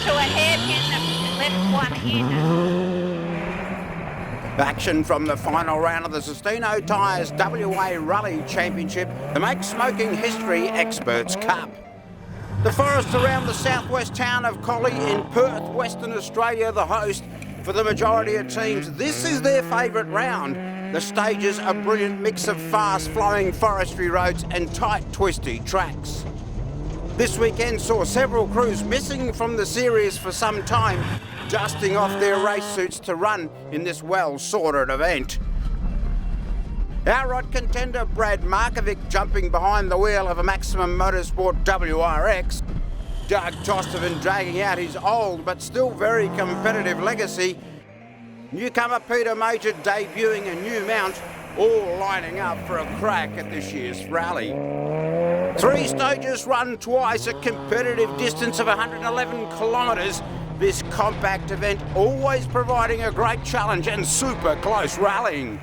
to a hairpin, left one in. Action from the final round of the Zestino Tyres WA Rally Championship, the Make Smoking History Experts Cup. The forest around the southwest town of Collie in Perth, Western Australia, the host for the majority of teams. This is their favourite round. The stages a brilliant mix of fast-flowing forestry roads and tight, twisty tracks. This weekend saw several crews missing from the series for some time, dusting off their race suits to run in this well-sorted event. Outright contender Brad Markovic jumping behind the wheel of a Maximum Motorsport WRX. Doug Tostovan dragging out his old but still very competitive legacy. Newcomer Peter Major debuting a new mount, all lining up for a crack at this year's rally. 3 stages run twice, a competitive distance of 111 kilometres. This compact event always providing a great challenge and super close rallying.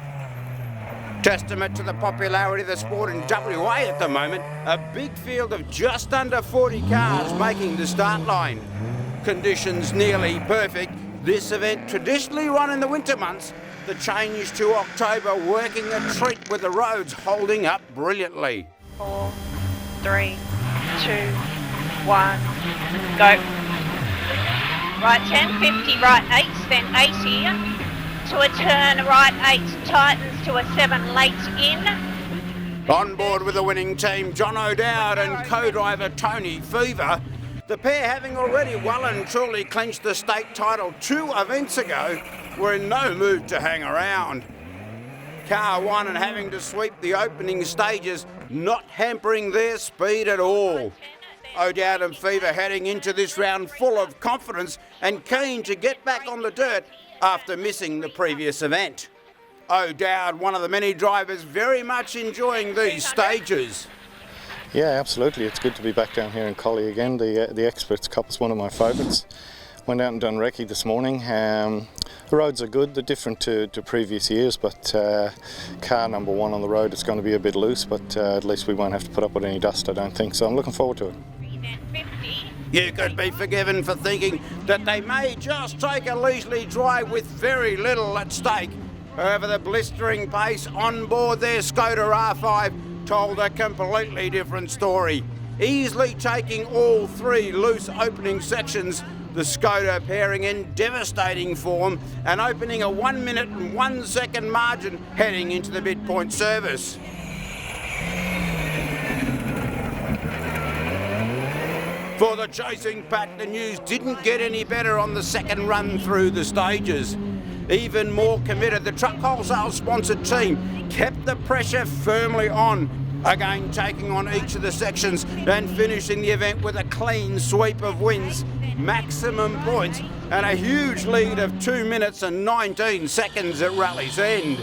Testament to the popularity of the sport in WA at the moment, a big field of just under 40 cars making the start line. Conditions nearly perfect. This event traditionally run in the winter months. The change to October working a treat with the roads holding up brilliantly. 4, 3, 2, 1, go. Right 10, 50, right 8, then 8 here. To a turn, right 8, tightens to a 7, late in. On board with the winning team, John O'Dowd and co-driver Tony Fever. The pair, having already well and truly clinched the state title 2 events ago, were in no mood to hang around. Car 1 and having to sweep the opening stages, not hampering their speed at all. O'Dowd and Fever heading into this round full of confidence and keen to get back on the dirt after missing the previous event. O'Dowd, one of the many drivers, very much enjoying these stages. Yeah, absolutely. It's good to be back down here in Collie again. The Experts Cup is one of my favourites. Went out and done recce this morning. The roads are good. They're different to previous years, but car number 1 on the road, it's going to be a bit loose, but at least we won't have to put up with any dust, I don't think. So I'm looking forward to it. You could be forgiven for thinking that they may just take a leisurely drive with very little at stake. However, the blistering pace on board their Skoda R5 told a completely different story. Easily taking all 3 loose opening sections, the Skoda pairing in devastating form and opening a 1 minute and 1 second margin heading into the midpoint service. For the chasing pack, the news didn't get any better on the second run through the stages. Even more committed, the Truck Wholesale sponsored team kept the pressure firmly on, again taking on each of the sections and finishing the event with a clean sweep of wins, maximum points and a huge lead of 2 minutes and 19 seconds at rally's end.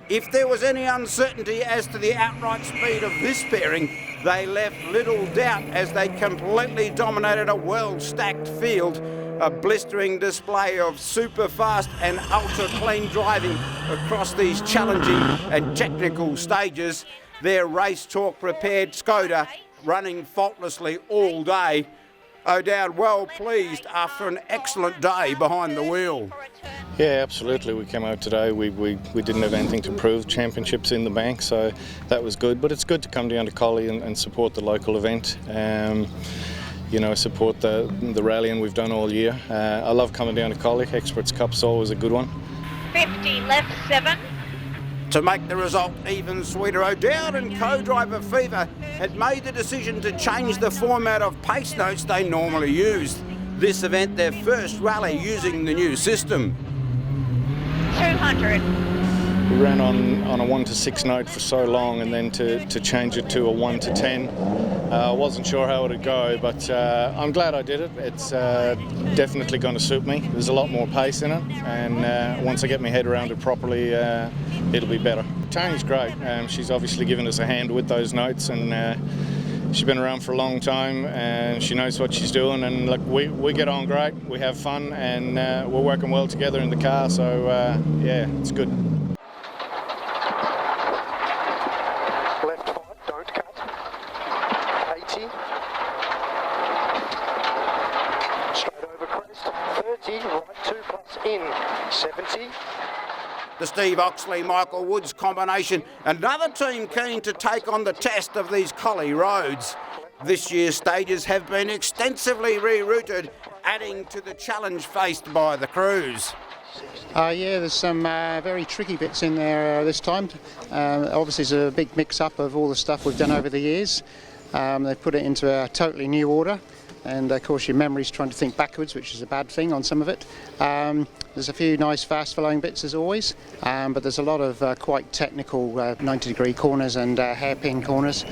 If there was any uncertainty as to the outright speed of this pairing, they left little doubt as they completely dominated a well-stacked field. A blistering display of super fast and ultra clean driving across these challenging and technical stages. Their race talk prepared Skoda running faultlessly all day. O'Dowd well pleased after an excellent day behind the wheel. Yeah, absolutely. We came out today. We didn't have anything to prove. Championships in the bank, so that was good. But it's good to come down to Collie and support the local event. You know, support the rallying we've done all year. I love coming down to Collie. Experts Cup's always a good one. 50, left 7. To make the result even sweeter, O'Dowd and co-driver Fever had made the decision to change the format of pacenotes they normally used. This event, their first rally using the new system. 200. We ran on a 1 to 6 note for so long, and then to change it to a 1 to 10. I wasn't sure how it would go, but I'm glad I did it. It's definitely going to suit me. There's a lot more pace in it, and once I get my head around it properly, it'll be better. Tony's great. She's obviously given us a hand with those notes, and she's been around for a long time, and she knows what she's doing. And look, we get on great. We have fun, and we're working well together in the car. So yeah, it's good. Left 5, don't cut. 80. the Steve Oxley-Michael Woods combination. Another team keen to take on the test of these Collie roads. This year's stages have been extensively rerouted, adding to the challenge faced by the crews. Yeah, there's some very tricky bits in there this time. Obviously, it's a big mix-up of all the stuff we've done over the years. They've put it into a totally new order, and of course your memory's trying to think backwards, which is a bad thing on some of it. There's a few nice fast-flowing bits as always, but there's a lot of quite technical 90-degree corners and hairpin corners,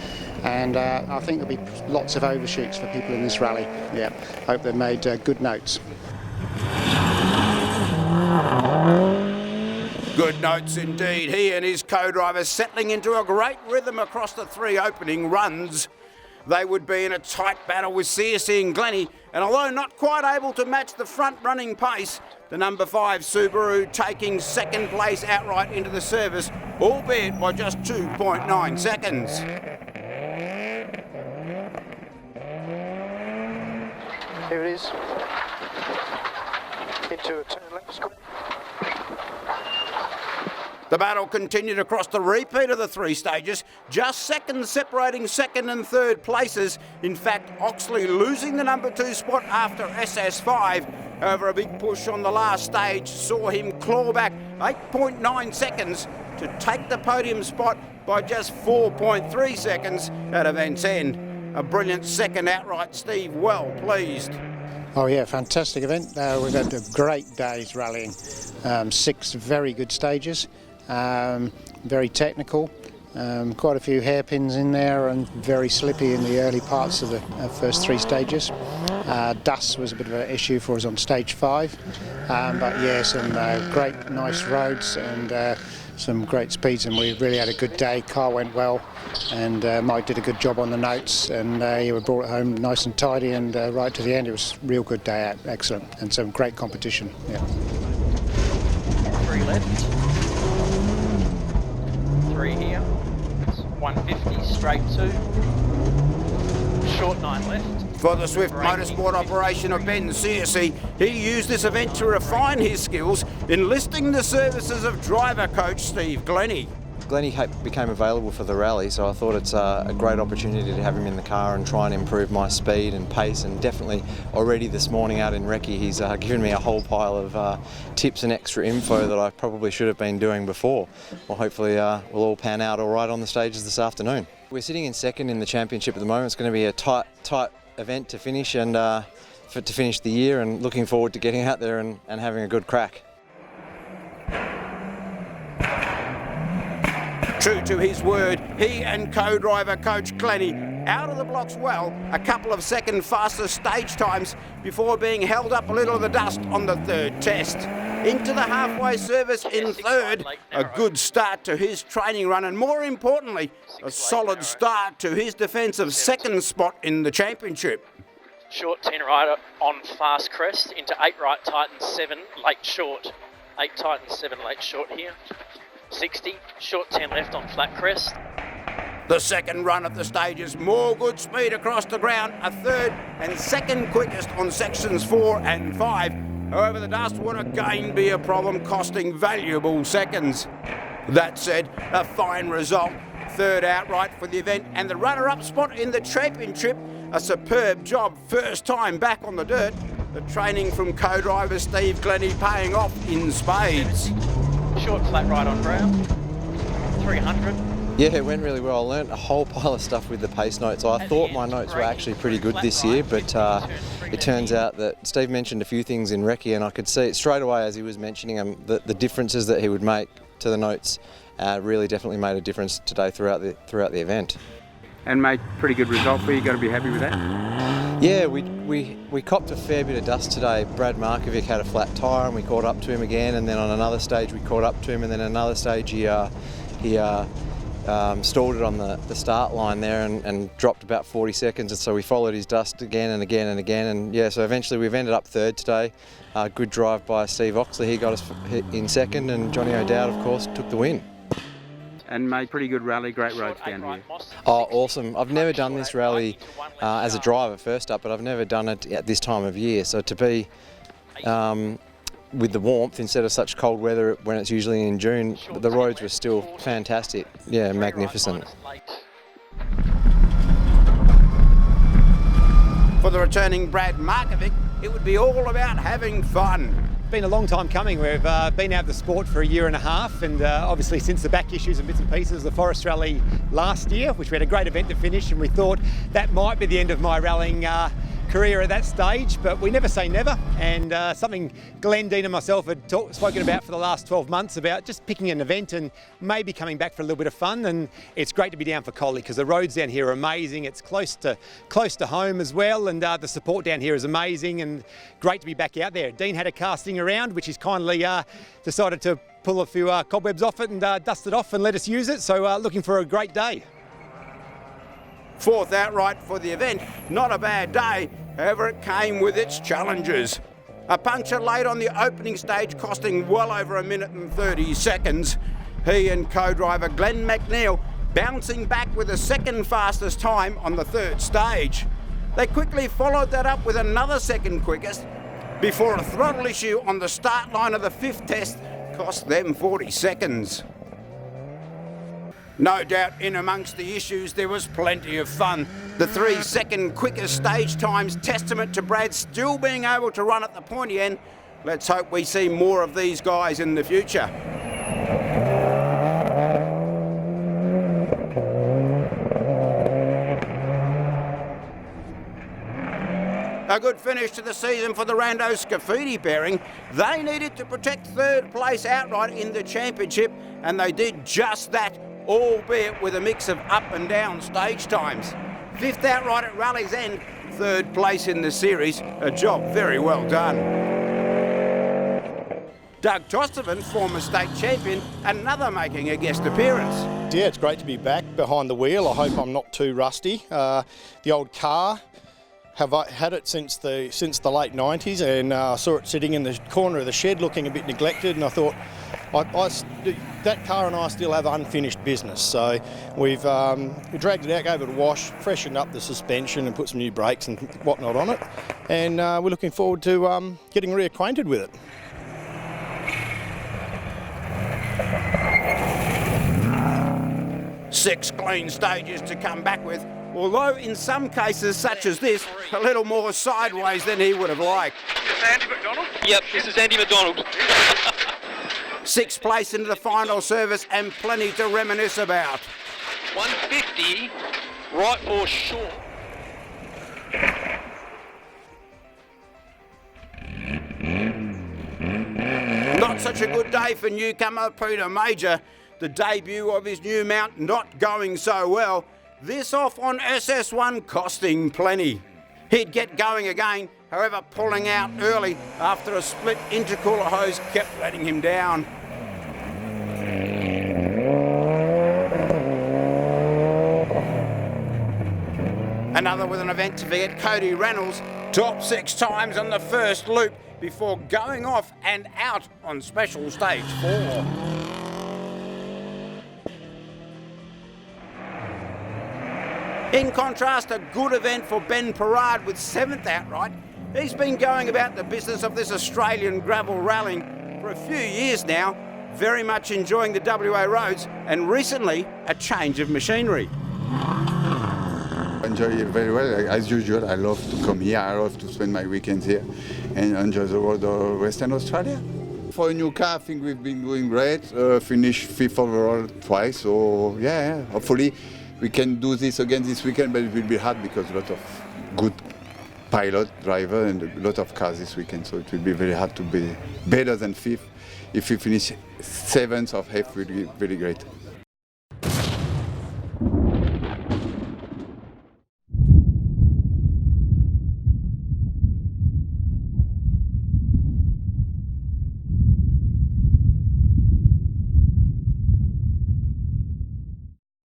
and I think there'll be lots of overshoots for people in this rally. Yeah, hope they've made good notes. Good notes indeed. He and his co-driver settling into a great rhythm across the 3 opening runs. They would be in a tight battle with CSE and Glennie, and although not quite able to match the front-running pace, the number 5 Subaru taking second place outright into the service, albeit by just 2.9 seconds. Here it is. Into a turn left square. The battle continued across the repeat of the 3 stages, just seconds separating second and third places. In fact, Oxley losing the number 2 spot after SS5. However, a big push on the last stage saw him claw back 8.9 seconds to take the podium spot by just 4.3 seconds at event's end. A brilliant second outright, Steve, well pleased. Oh yeah, fantastic event. We've had a great day's rallying. 6 very good stages. Very technical, quite a few hairpins in there and very slippy in the early parts of the first 3 stages. Dust was a bit of an issue for us on stage 5, but yeah, some great nice roads and some great speeds, and we really had a good day. Car went well, and Mike did a good job on the notes, and we brought it home nice and tidy, and right to the end it was a real good day out, excellent, and some great competition. Yeah. 3 left. 3 here, 150 straight 2, short 9 left. For the Swift Motorsport operation of Ben CSE, he used this event to refine his skills, enlisting the services of driver coach Steve Glennie. Glennie became available for the rally, so I thought it's a great opportunity to have him in the car and try and improve my speed and pace, and definitely already this morning out in Recce he's given me a whole pile of tips and extra info that I probably should have been doing before. Well, hopefully we'll all pan out all right on the stages this afternoon. We're sitting in second in the championship at the moment. It's going to be a tight event to finish, and to finish the year, and looking forward to getting out there and having a good crack. True to his word, he and co-driver coach Glennie out of the blocks well, a couple of second faster stage times before being held up a little of the dust on the 3rd test. Into the halfway service in 3rd, a good start to his training run, and more importantly, a solid start to his defensive 2nd spot in the championship. Short 10 right on fast crest, into 8 right tightens 7 late short. 8 tightens 7 late short here. 60, short 10 left on flat crest. The 2nd run of the stages, more good speed across the ground, a 3rd and 2nd quickest on sections 4 and 5. However, the dust would again be a problem, costing valuable seconds. That said, a fine result. 3rd outright for the event, and the runner-up spot in the championship. A superb job, first time back on the dirt. The training from co-driver Steve Glennie paying off in spades. Short flat right on ground, 300. Yeah, it went really well. I learnt a whole pile of stuff with the pace notes. I thought my notes were actually pretty good this year, but it turns out that Steve mentioned a few things in Recce, and I could see it straight away as he was mentioning them, the differences that he would make to the notes really definitely made a difference today throughout the event. And made pretty good result for you. Got to be happy with that. Yeah, we copped a fair bit of dust today. Brad Markovic had a flat tyre, and we caught up to him again. And then on another stage we caught up to him, and then another stage he stalled it on the start line there and dropped about 40 seconds. And so we followed his dust again and again and again. And yeah, so eventually we've ended up 3rd today. Good drive by Steve Oxley. He got us in 2nd, and Johnny O'Dowd, of course, took the win. And made pretty good rally, great roads down here. Oh, awesome. I've never done this rally as a driver first up, but I've never done it at this time of year. So to be with the warmth instead of such cold weather when it's usually in June. But the roads were still fantastic. Yeah, magnificent. For the returning Brad Markovic, it would be all about having fun. Been a long time coming. We've been out of the sport for a year and a half, and obviously since the back issues and bits and pieces of the Forest Rally last year, which we had a great event to finish, and we thought that might be the end of my rallying career at that stage, but we never say never, and something Glenn, Dean and myself had spoken about for the last 12 months about just picking an event and maybe coming back for a little bit of fun. And it's great to be down for Collie because the roads down here are amazing. It's close to home as well, and the support down here is amazing, and great to be back out there. Dean had a casting around, which he's kindly decided to pull a few cobwebs off it and dust it off and let us use it, so looking for a great day. Fourth outright for the event, not a bad day, however it came with its challenges. A puncture late on the opening stage costing well over 1 minute and 30 seconds. He and co-driver Glenn McNeil bouncing back with the second fastest time on the third stage. They quickly followed that up with another second quickest before a throttle issue on the start line of the fifth test cost them 40 seconds. No doubt in amongst the issues there was plenty of fun. The 3 second quickest stage times testament to Brad still being able to run at the pointy end. Let's hope we see more of these guys in the future. A good finish to the season for the Rando Scafidi pairing. They needed to protect third place outright in the championship, and they did just that, albeit with a mix of up and down stage times. Fifth outright at Rally's End, third place in the series, a job very well done. Doug Tostovan, former state champion, another making a guest appearance. Yeah, it's great to be back behind the wheel. I hope I'm not too rusty. The old car, have had it since the late 90s, and saw it sitting in the corner of the shed looking a bit neglected, and I thought, that car and I still have unfinished business. So we dragged it out, gave it a wash, freshened up the suspension and put some new brakes and whatnot on it, and we're looking forward to getting reacquainted with it. Six clean stages to come back with, although in some cases such as this, a little more sideways than he would have liked. Is this Andy McDonald? Yep, this is Andy McDonald. Sixth place into the final service and plenty to reminisce about. 150, right four short. Not such a good day for newcomer Peter Major. The debut of his new mount not going so well. This off on SS1 costing plenty. He'd get going again, however pulling out early after a split intercooler hose kept letting him down. Another with an event to forget, Cody Reynolds, top 6 times on the first loop before going off and out on special stage 4. In contrast, a good event for Ben Perard with 7th outright. He's been going about the business of this Australian gravel rallying for a few years now, very much enjoying the WA roads and recently a change of machinery. I enjoy it very well. As usual, I love to come here. I love to spend my weekends here and enjoy the road of Western Australia. For a new car, I think we've been doing great. Finished 5th overall twice, so yeah, hopefully we can do this again this weekend, but it will be hard because a lot of good pilot, driver, and a lot of cars this weekend, so it will be very hard to be better than 5th. If we finish 7th or 8th, it will be really great.